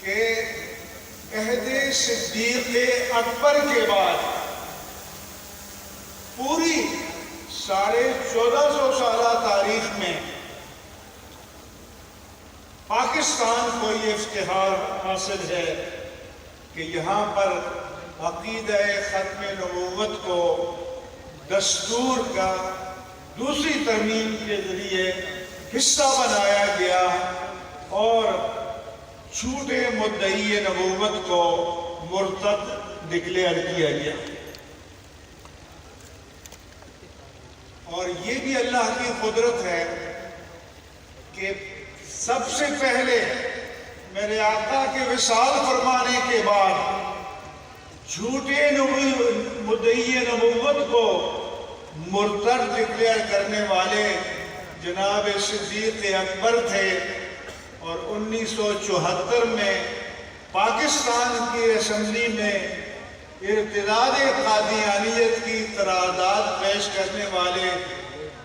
کہ عہد صدیق اکبر کے بعد پوری 1450 سالہ تاریخ میں پاکستان کو یہ افتخار حاصل ہے کہ یہاں پر عقیدہ ختم نبوت کو دستور کا دوسری ترمیم کے ذریعے حصہ بنایا گیا اور چھوٹے مدعی نبوت کو مرتد ڈکلیئر کیا گیا۔ اور یہ بھی اللہ کی قدرت ہے کہ سب سے پہلے میرے آقا کے وصال فرمانے کے بعد جھوٹے مدعی نبوت کو مرتد ڈکلیئر کرنے والے جناب صدیق اکبر تھے، اور 1974 میں پاکستان کی اسمبلی میں ارتداد قادیانیت کی قرارداد پیش کرنے والے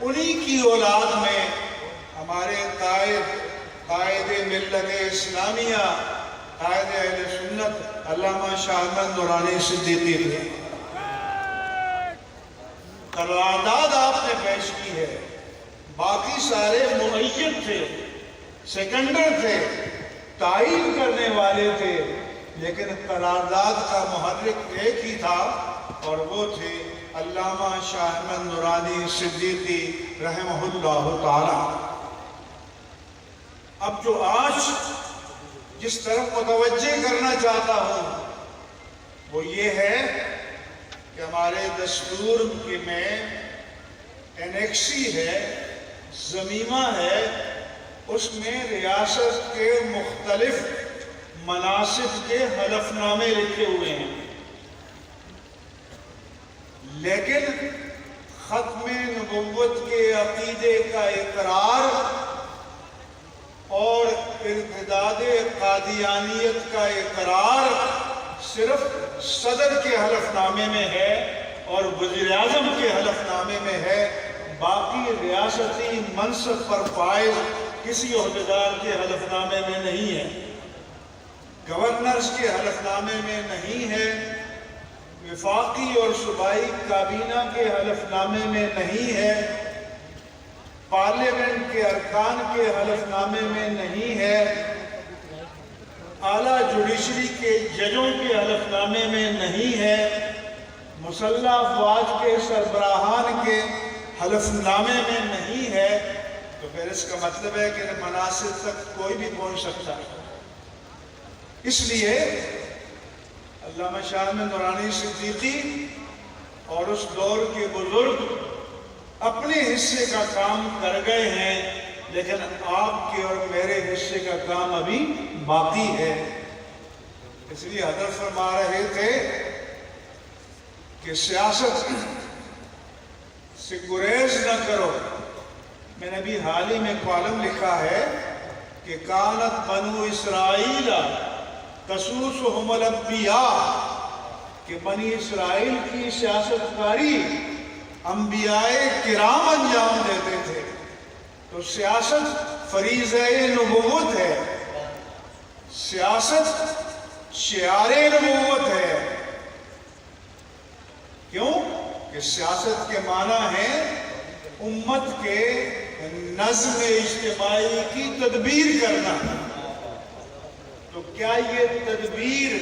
انہی کی اولاد میں ہمارے قائد ملت اسلامیہ، قائد اہل سنت علامہ شاہ احمد نورانی صدیقی تھے۔ قرارداد آپ نے پیش کی ہے، باقی سارے مؤید تھے، سیکنڈر تھے، تائید کرنے والے تھے، لیکن قرارداد کا محرک ایک ہی تھا اور وہ تھے علامہ شاہ احمد نورانی صدیقی رحمہ اللہ تعالی۔ اب جو آج جس طرف متوجہ کرنا چاہتا ہوں وہ یہ ہے کہ ہمارے دستور میں انیکسی ہے، ضمیمہ ہے، اس میں ریاست کے مختلف مناصب کے حلف نامے لکھے ہوئے ہیں، لیکن ختم نبوت کے عقیدے کا اقرار اور ارتداد قادیانیت کا اقرار صرف صدر کے حلف نامے میں ہے اور وزیر اعظم کے حلف نامے میں ہے، باقی ریاستی منصب پر فائز کسی عہدیدار کے حلف نامے میں نہیں ہے، گورنرز کے حلف نامے میں نہیں ہے، وفاقی اور صوبائی کابینہ کے حلف نامے میں نہیں ہے، پارلیمنٹ کے ارکان کے حلف نامے میں نہیں ہے، اعلیٰ جوڈیشری کے ججوں کے حلف نامے میں نہیں ہے، مسلح افواج کے سربراہان کے حلف نامے میں نہیں ہے، تو پھر اس کا مطلب ہے کہ مناصب تک کوئی بھی پہنچ سکتا ہے۔ اس لیے علامہ شاہ احمد نورانی صدیقی اور اس دور کے بزرگ اپنے حصے کا کام کر گئے ہیں، لیکن آپ کے اور میرے حصے کا کام ابھی باقی ہے۔ اس لیے حضرت فرما رہے تھے کہ سیاست سے گریز نہ کرو۔ میں نے ابھی حال ہی میں کالم لکھا ہے کہ کانت بنو اسرائیل تسوسہم الانبیاء، کہ بنی اسرائیل کی سیاست کاری انبیاء کرام انجام دیتے تھے، تو سیاست فریضہ نبوت ہے، سیاست شعار نبوت ہے۔ کیوں؟ کہ سیاست کے معنی ہے امت کے نظم اجتماعی کی تدبیر کرنا، تو کیا یہ تدبیر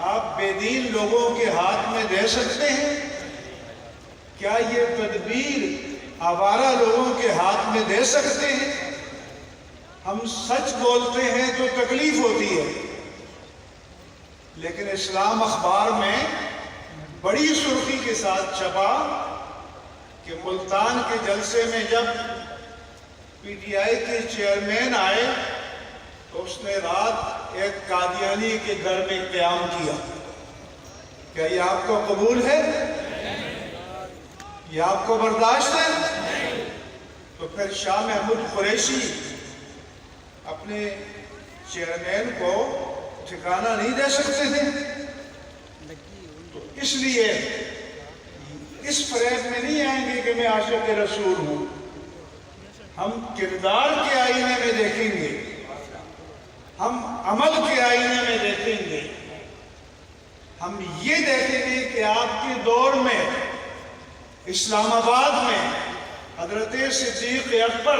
آپ بے دین لوگوں کے ہاتھ میں دے سکتے ہیں؟ کیا یہ تدبیر آوارہ لوگوں کے ہاتھ میں دے سکتے ہیں؟ ہم سچ بولتے ہیں تو تکلیف ہوتی ہے، لیکن اسلام اخبار میں بڑی سرخی کے ساتھ چھپا کہ ملتان کے جلسے میں جب پی ٹی آئی کے چیئرمین آئے تو اس نے رات ایک قادیانی کے گھر میں قیام کیا۔ کیا یہ آپ کو قبول ہے؟ یہ آپ کو برداشت ہے؟ تو پھر شاہ محمود قریشی اپنے چیئرمین کو ٹھکانہ نہیں دے سکتے تھے؟ تو اس لیے اس فریب میں نہیں آئیں گے کہ میں عاشق رسول ہوں، ہم کردار کے آئینے میں دیکھیں گے، ہم عمل کے آئینے میں دیکھیں گے، ہم یہ دیکھیں گے کہ آپ کے دور میں اسلام آباد میں حضرت صدیق اکبر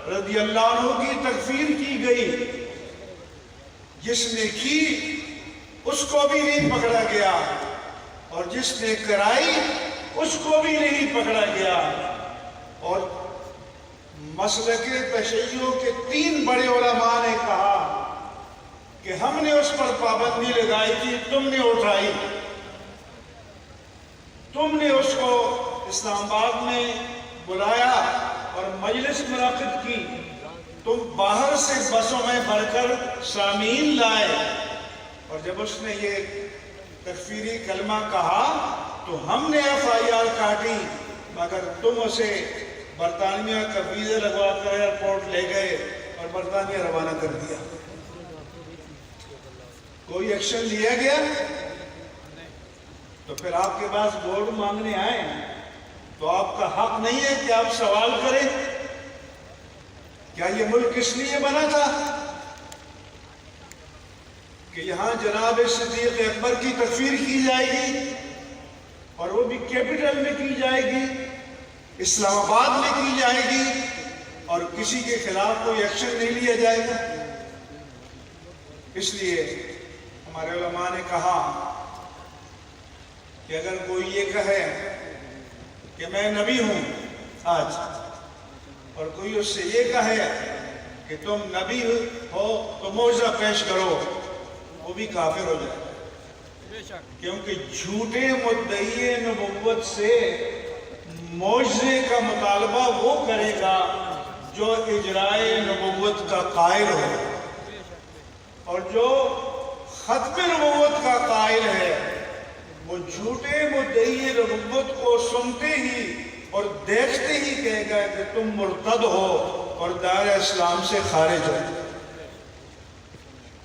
رضی اللہ عنہ کی تکفیر کی گئی، جس نے کی اس کو بھی نہیں پکڑا گیا، اور جس نے کرائی اس کو بھی نہیں پکڑا گیا، اور مسلک تشیع کے 3 بڑے علماء نے کہا کہ ہم نے اس پر پابندی لگائی تھی، تم نے اٹھائی، تم نے اس کو اسلام آباد میں بلایا اور مجلس منعقد کی، تم باہر سے بسوں میں بھر کر سامعین لائے، اور جب اس نے یہ تکفیری کلمہ کہا تو ہم نے FIR کاٹی، مگر تم اسے برطانیہ کا ویزا لگوا کر ایئرپورٹ لے گئے اور برطانیہ روانہ کر دیا۔ کوئی ایکشن لیا گیا؟ تو پھر آپ کے پاس ووٹ مانگنے آئے تو آپ کا حق نہیں ہے کہ آپ سوال کریں کیا یہ ملک کس لیے بنا تھا؟ کہ یہاں جناب صدیق اکبر کی تکفیر کی جائے گی، اور وہ بھی کیپٹل میں کی جائے گی، اسلام آباد میں کی جائے گی، اور کسی کے خلاف کوئی ایکشن نہیں لیا جائے گا۔ اس لیے ہمارے علماء نے کہا کہ اگر کوئی یہ کہے کہ میں نبی ہوں آج، اور کوئی اس سے یہ کہے کہ تم نبی ہو تو معجزہ پیش کرو، وہ بھی کافر ہو جائے، کیونکہ جھوٹے مدعی نبوت سے معجزے کا مطالبہ وہ کرے گا جو اجرائے نبوت کا قائل ہو، اور جو ختم نبوت کا قائل ہے وہ جھوٹے مدعی نبوت کو سنتے ہی اور دیکھتے ہی کہے گا کہ تم مرتد ہو اور دائرہ اسلام سے خارج ہو۔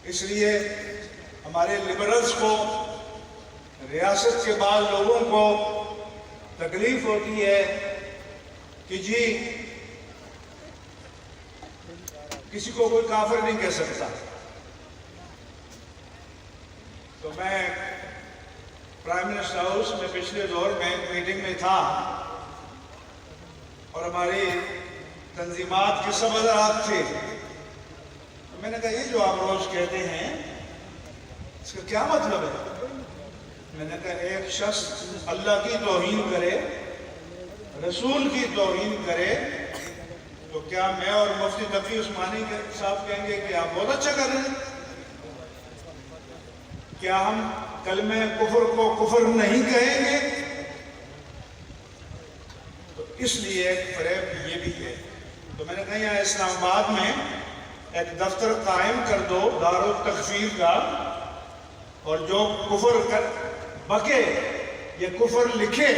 اس لیے ہمارے لبرلز کو، ریاست کے بعض لوگوں کو تکلیف ہوتی ہے کہ جی کسی کو کوئی کافر نہیں کہہ سکتا۔ تو میں پرائم منسٹر ہاؤس میں پچھلے دور میں ایک میٹنگ میں تھا، اور ہماری تنظیمات کے سب حضرات تھے، میں نے کہا یہ جو آپ روز کہتے ہیں اس کا کیا مطلب ہے؟ میں نے کہا ایک شخص اللہ کی توہین کرے، رسول کی توہین کرے، تو کیا میں اور مفتی تقی عثمانی صاحب کہیں گے کہ آپ بہت اچھا کر رہے ہیں؟ کیا ہم کلمہ کفر کو کفر نہیں کہیں گے؟ تو اس لیے فریب یہ بھی ہے۔ تو میں نے کہا یہاں اسلام آباد میں ایک دفتر قائم کر دو دار التکفیر کا، اور جو کفر کر بکے یا کفر لکھے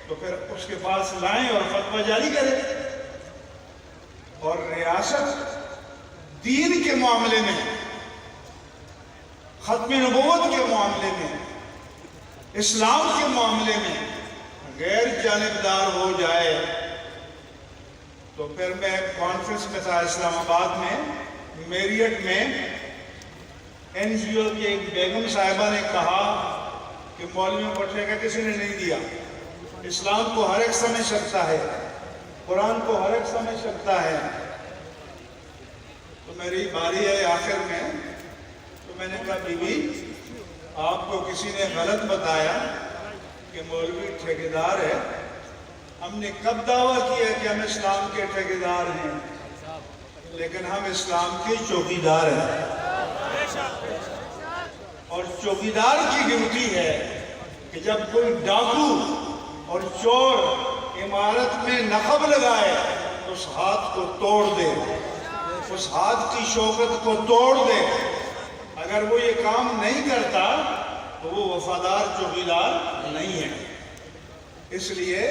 تو پھر اس کے پاس لائیں اور فتویٰ جاری کریں۔ اور ریاست دین کے معاملے میں، ختم نبوت کے معاملے میں، اسلام کے معاملے میں غیر جانبدار ہو جائے تو پھر میں کانفرنس میں تھا اسلام آباد میں، میریٹ میں، NGO کی ایک بیگم صاحبہ نے کہا کہ مولویوں کو ٹھیکہ کسی نے نہیں دیا، اسلام کو ہر ایک سمجھ سکتا ہے، قرآن کو ہر ایک سمجھ سکتا ہے۔ تو میری باری ہے آخر میں، تو میں نے کہا بی بی آپ کو کسی نے غلط بتایا کہ مولوی ٹھیکیدار ہے، ہم نے کب دعویٰ کیا کہ ہم اسلام کے ٹھیکیدار ہیں؟ لیکن ہم اسلام کے چوکیدار ہیں، اور چوکیدار کی ڈیوٹی ہے کہ جب کوئی ڈاکو اور چور عمارت میں نقب لگائے تو اس ہاتھ کو توڑ دے، اس ہاتھ کی شوکت کو توڑ دے۔ اگر وہ یہ کام نہیں کرتا تو وہ وفادار چوکیدار نہیں ہے۔ اس لیے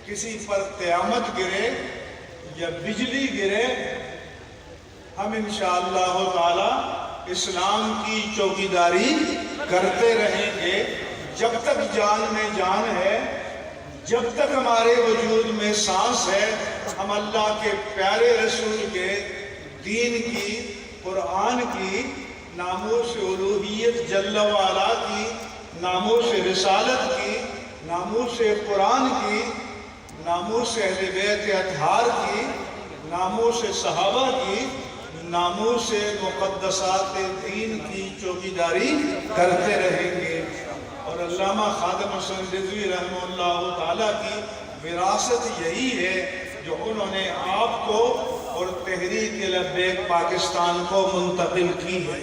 کسی پر قیامت گرے یا بجلی گرے، ہم انشاءاللہ تعالی اسلام کی چوکیداری کرتے رہیں گے جب تک جان میں جان ہے، جب تک ہمارے وجود میں سانس ہے۔ ہم اللہ کے پیارے رسول کے دین کی قرآن کی، ناموس الوہیت جل وعلا کی، ناموس رسالت کی، ناموس قرآن کی، ناموس اہل بیت اطہار کی، ناموس صحابہ کی، ناموس مقدسات دین کی چوکیداری کرتے رہیں گے۔ اور علامہ خادم حسن رضوی رحمہ اللہ تعالیٰ کی وراثت یہی ہے جو انہوں نے آپ کو اور تحریک لبیک پاکستان کو منتقل کی ہے۔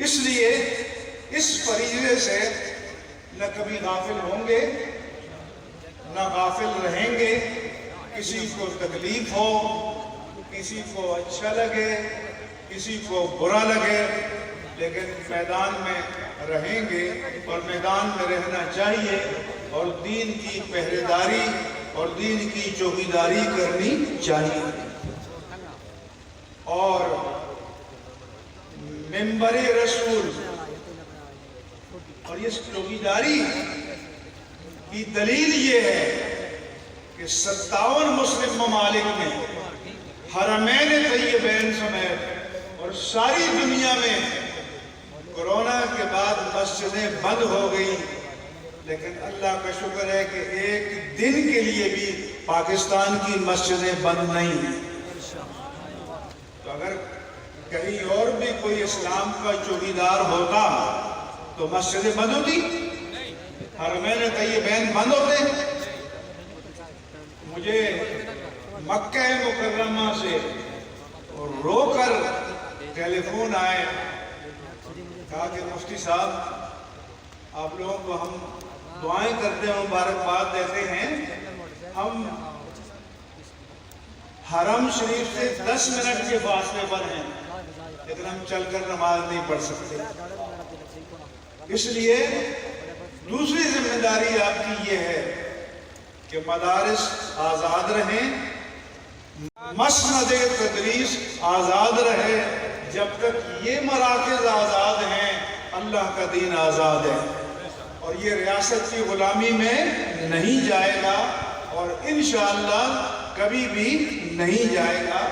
اس لیے اس فریضے سے نہ کبھی غافل ہوں گے نہ غافل رہیں گے۔ کسی کو تکلیف ہو، کسی کو اچھا لگے، کسی کو برا لگے، لیکن میدان میں رہیں گے اور میدان میں رہنا چاہیے، اور دین کی پہرےداری اور دین کی چوکیداری کرنی چاہیے۔ اور ممبر رسول اور اس چوکیداری کی دلیل یہ ہے کہ 57 مسلم ممالک میں حرمین طیبین سمیت اور ساری دنیا میں کورونا کے بعد مسجدیں بند ہو گئی، لیکن اللہ کا شکر ہے کہ ایک دن کے لیے بھی پاکستان کی مسجدیں بند نہیں ہیں۔ تو اگر کہیں اور بھی کوئی اسلام کا چوکیدار ہوتا تو مسجدیں بند ہوتی، حرمین طیبین بند ہوتے۔ مجھے مکہ مکرمہ سے رو کر ٹیلی فون آئے، کہا کہ مفتی صاحب آپ لوگوں کو ہم دعائیں کرتے ہیں، مبارکباد دیتے ہیں، ہم حرم شریف سے 10 منٹ کے فاصلے پر ہیں، لیکن ہم چل کر نماز نہیں پڑھ سکتے۔ اس لیے دوسری ذمہ داری آپ کی یہ ہے کہ مدارس آزاد رہیں، مسند تدریس آزاد رہے۔ جب تک یہ مراکز آزاد ہیں اللہ کا دین آزاد ہے، اور یہ ریاست کی غلامی میں نہیں جائے گا، اور انشاءاللہ کبھی بھی نہیں جائے گا۔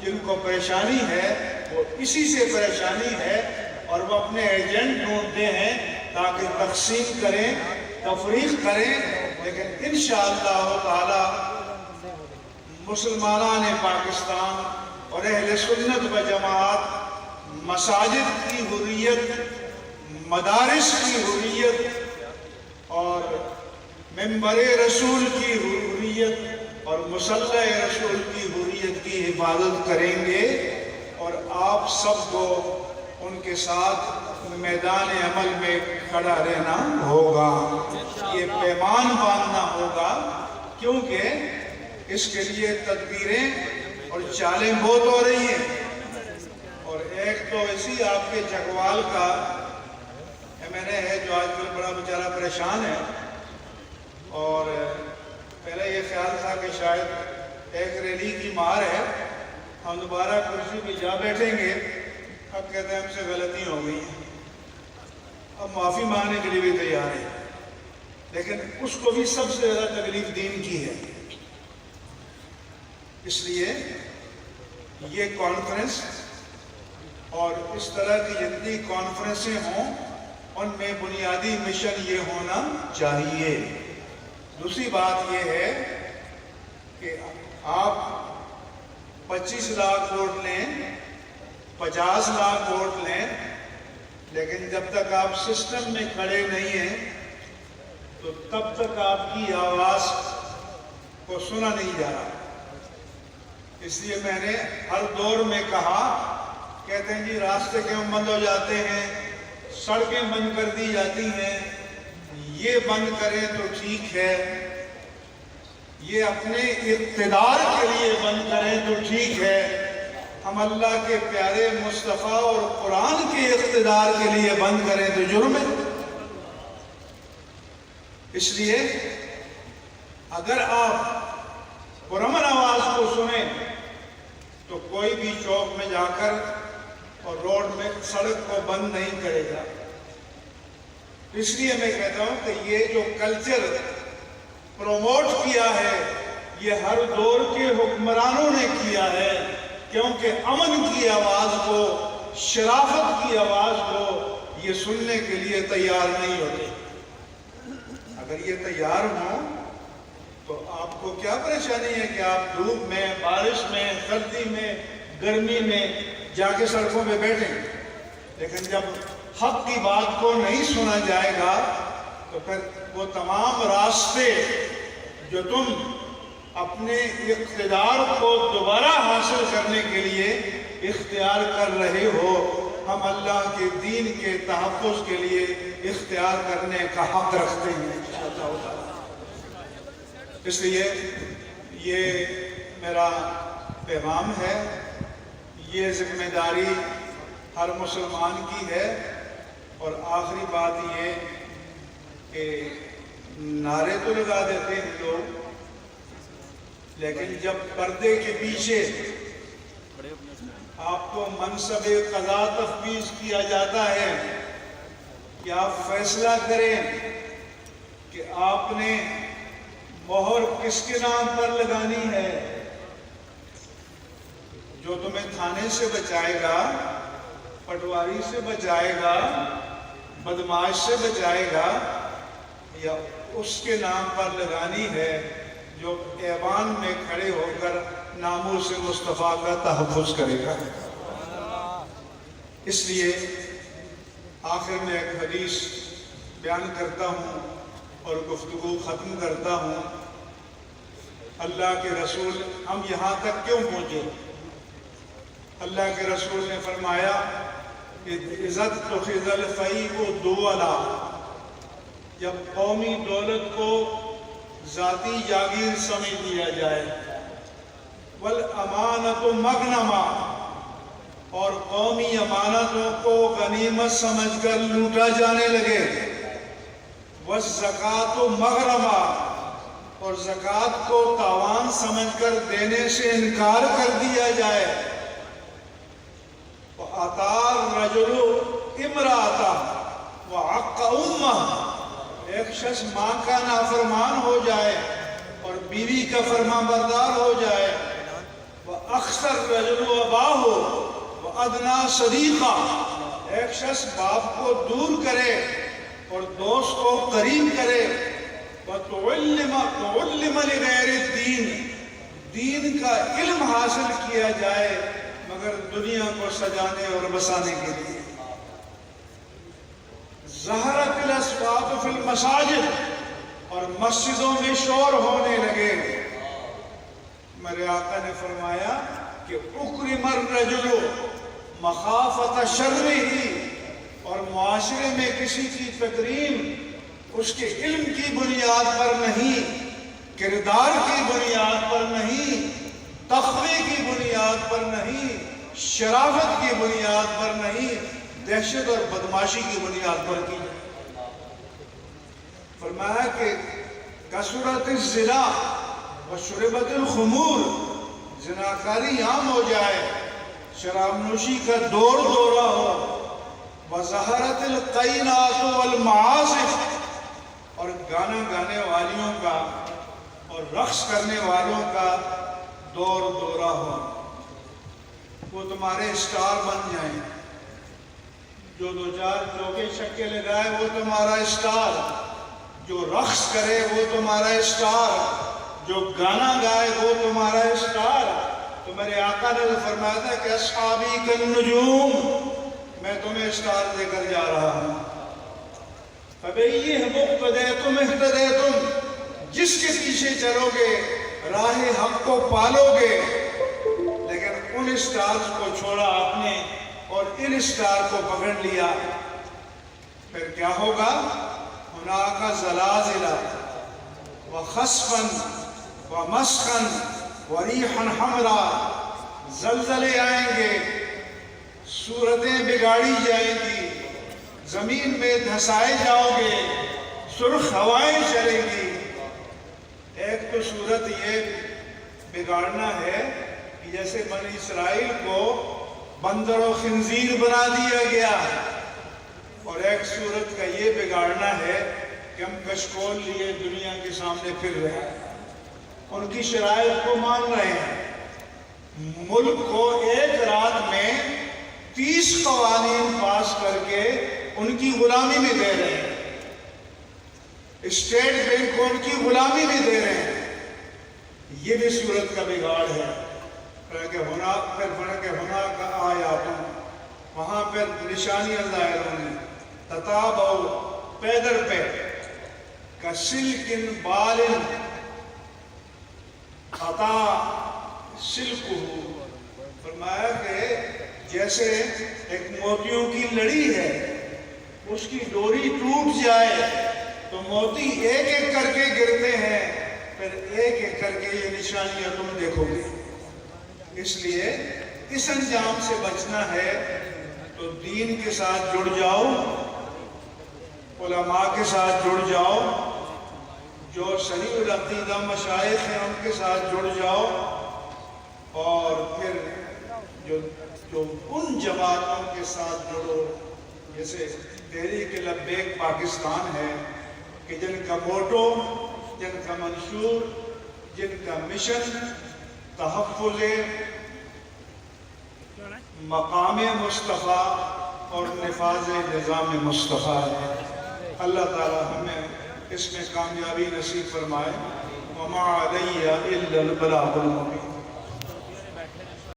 جن کو پریشانی ہے وہ اسی سے پریشانی ہے، اور وہ اپنے ایجنٹ ڈھونڈتے ہیں تاکہ تقسیم کریں، تفریق کریں، لیکن انشاءاللہ تعالی مسلمانان پاکستان اور اہل سنت و جماعت مساجد کی حریت، مدارس کی حریت اور ممبر رسول کی حریت اور مصلی رسول کی حریت کی حفاظت کریں گے، اور آپ سب کو ان کے ساتھ میدان عمل میں کھڑا رہنا ہوگا، یہ پیمان باندھنا ہوگا، کیونکہ اس کے لیے تدبیریں اور چالیں بہت ہو رہی ہیں۔ اور ایک تو اسی آپ کے چکوال کا ایم این اے ہے جو آج کل بڑا بیچارہ پریشان ہے، اور پہلے یہ خیال تھا کہ شاید ایک ریلی کی مار ہے، ہم دوبارہ کرسی پہ جا بیٹھیں گے، اب کہتے ہیں ہم سے غلطی ہو گئی ہے، اب معافی مانگنے کے لیے بھی تیار ہے، لیکن اس کو بھی سب سے زیادہ تکلیف دین کی ہے۔ اس لیے یہ کانفرنس اور اس طرح کی جتنی کانفرنسیں ہوں ان میں بنیادی مشن یہ ہونا چاہیے۔ دوسری بات یہ ہے کہ آپ 25 لاکھ ووٹ لیں، 50 لاکھ ووٹ لیں، لیکن جب تک آپ سسٹم میں کھڑے نہیں ہیں تو تب تک آپ کی آواز کو سنا نہیں جا رہا۔ اس لیے میں نے ہر دور میں کہا، کہتے ہیں جی راستے کیوں بند ہو جاتے ہیں، سڑکیں بند کر دی جاتی ہیں، یہ بند کریں تو ٹھیک ہے، یہ اپنے اقتدار کے لیے بند کریں تو ٹھیک ہے، ہم اللہ کے پیارے مصطفیٰ اور قرآن کے اقتدار کے لیے بند کریں تو جرم ہے۔ اس لیے اگر آپ پرامن آواز کو سنیں تو کوئی بھی چوک میں جا کر اور روڈ میں سڑک کو بند نہیں کرے گا۔ اس لیے میں کہتا ہوں کہ یہ جو کلچر پروموٹ کیا ہے یہ ہر دور کے حکمرانوں نے کیا ہے، کیونکہ امن کی آواز کو، شرافت کی آواز کو یہ سننے کے لیے تیار نہیں ہوتے۔ اگر یہ تیار ہوں تو آپ کو کیا پریشانی ہے کہ آپ دھوپ میں، بارش میں، سردی میں، گرمی میں جا کے سڑکوں پہ بیٹھیں؟ لیکن جب حق کی بات کو نہیں سنا جائے گا تو پھر وہ تمام راستے جو تم اپنے اقتدار کو دوبارہ حاصل کرنے کے لیے اختیار کر رہے ہو، ہم اللہ کے دین کے تحفظ کے لیے اختیار کرنے کا حق رکھتے ہیں انشاءاللہ تعالی۔ اس لیے یہ میرا پیغام ہے، یہ ذمہ داری ہر مسلمان کی ہے۔ اور آخری بات یہ کہ نعرے تو لگا دیتے ہیں لوگ، لیکن جب پردے کے پیچھے آپ کو منصب قضا تفویض کیا جاتا ہے کہ آپ فیصلہ کریں کہ آپ نے مہر کس کے نام پر لگانی ہے، جو تمہیں تھانے سے بچائے گا، پٹواری سے بچائے گا، بدماش سے بچائے گا، یا اس کے نام پر لگانی ہے جو ایوان میں کھڑے ہو کر ناموس مصطفیٰ کا تحفظ کرے گا۔ اس لیے آخر میں ایک حدیث بیان کرتا ہوں اور گفتگو ختم کرتا ہوں۔ اللہ کے رسول، ہم یہاں تک کیوں پہنچے؟ اللہ کے رسول نے فرمایا کہ عزت تو خزل فئی کو دولا، جب قومی دولت کو ذاتی جاگیر سمجھ لیا جائے، والامانت مغنما، اور قومی امانتوں کو غنیمت سمجھ کر لوٹا جانے لگے، والزکوٰۃ مغرما، اور زکوٰۃ کو تاوان سمجھ کر دینے سے انکار کر دیا جائے، وَأَطَاعَ الرَّجُلُ امْرَأَتَهُ وَعَقَّ أُمَّهُ، ایک شخص ماں کا نافرمان ہو جائے اور بیوی کا فرمان بردار ہو جائے، وَأَخْسَ الرَّجُلُ أَبَاهُ وَأَدْنَىٰ صَدِيقًا، ایک شخص باپ کو دور کرے اور دوست کو قریب کرے، وَتُعَلِّمَ لِغَيْرِ الدِّينِ، دین کا علم حاصل کیا جائے مگر دنیا کو سجانے اور بسانے کے لیے۔ ظہرت الاصوات فی المساجد، اور مسجدوں میں شور ہونے لگے۔ میرے آقا نے فرمایا کہ اکرم الرجل مخافت شرہ، اور معاشرے میں کسی کی تکریم اس کے علم کی بنیاد پر نہیں، کردار کی بنیاد پر نہیں، تقوی کی بنیاد پر نہیں، شرافت کی بنیاد پر نہیں، دہشت اور بدماشی کی بنیاد پر کی۔ فرمایا کہ کثرت الزنا وشربت الخمور، زناکاری عام ہو جائے، شراب نوشی کا دور دورہ ہو، وظہرت القینات والمعازف، اور گانا گانے والیوں کا اور رقص کرنے والوں کا دور دورہ ہو، وہ تمہارے اسٹار بن جائیں، جو دو چار چوکے چھکے لگائے وہ تمہارا اسٹار، جو رقص کرے وہ تمہارا اسٹار، جو گانا گائے وہ تمہارا اسٹار۔ تو میرے آقا نے فرمایا تھا کہ اصحابی کالنجوم، میں تمہیں اسٹار دے کر جا رہا ہوں۔ فَبِأَيِّهِ مُقْتَدَیْتُمْ اهْتَدَیْتُمْ، جس کے پیچھے چلو گے راہ حق کو پالو گے۔ لیکن ان اسٹارز کو چھوڑا آپ نے اور ان اسٹار کو پکڑ لیا، پھر کیا ہوگا؟ هُنَاكَ زَلَازِلَ وَخَسْفًا وَمَسْخًا وَرِيحًا حَمْرًا، زلزلے آئیں گے، صورتیں بگاڑی جائیں گی، زمین میں دھسائے جاؤ گے، سرخ ہوائیں چلیں گی۔ ایک تو صورت یہ بگاڑنا ہے کہ جیسے بنی اسرائیل کو بندر و خنزیر بنا دیا گیا، اور ایک صورت کا یہ بگاڑنا ہے کہ ہم کشکول لیے دنیا کے سامنے پھر رہے ہیں، ان کی شرائط کو مان رہے ہیں، ملک کو ایک رات میں 30 قوانین پاس کر کے ان کی غلامی میں دے رہے ہیں، اسٹیٹ بینک کو ان کی غلامی میں دے رہے ہیں۔ یہ بھی صورت کا بگاڑ ہے۔ فرق ہونا کا آیاتوں، وہاں پر نشانیاں ظاہر ہوں، تتابعوا پیدر پہ کسلکن بالن قطع سلکہ، فرمایا کہ جیسے ایک موتیوں کی لڑی ہے، اس کی ڈوری ٹوٹ جائے تو موتی ایک ایک کر کے گرتے ہیں، پھر ایک ایک کر کے یہ نشانیاں تم دیکھو گے۔ اس لیے اس انجام سے بچنا ہے تو دین کے ساتھ جڑ جاؤ، علماء کے ساتھ جڑ جاؤ، جو صحیح العقیدہ مشائخ ہیں ان کے ساتھ جڑ جاؤ، اور پھر جو ان جماعتوں کے ساتھ جڑو جیسے تحریک لبیک پاکستان ہے، کہ جن کا موٹو، جن کا منشور، جن کا مشن تحفظ مقام مصطفیٰ اور نفاذ نظام مصطفیٰ ہے۔ اللہ تعالی ہمیں اس میں کامیابی نصیب فرمائے۔ وما علی الا البلاغ المبین۔